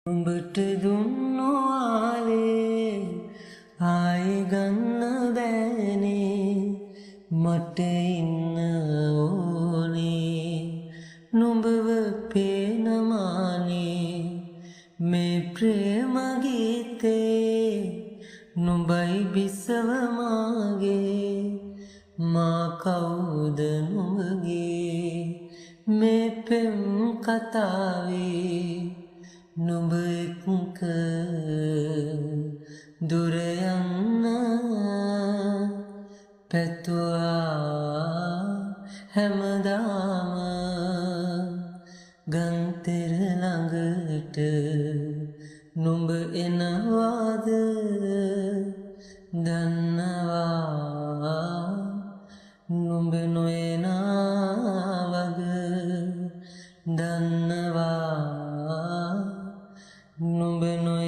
උඹට දුන්නු ආලේ ආයි ගන්න බෑනේ මට ඉන්න ඕනේ නුඹව පේනමානේ මේ ප්‍රේම ගීතේ නුඹයි බිසව මාගේ මා කවුද නුඹගේ මේ පෙම් කතාවේ නුඹ එක්ක දුර යන්න පැතුවා හැමදාම ගන්තෙර ළඟට නුඹ එනවාද දන්නවා නුඹ නොයනා වග දන්නවා නුඹ නො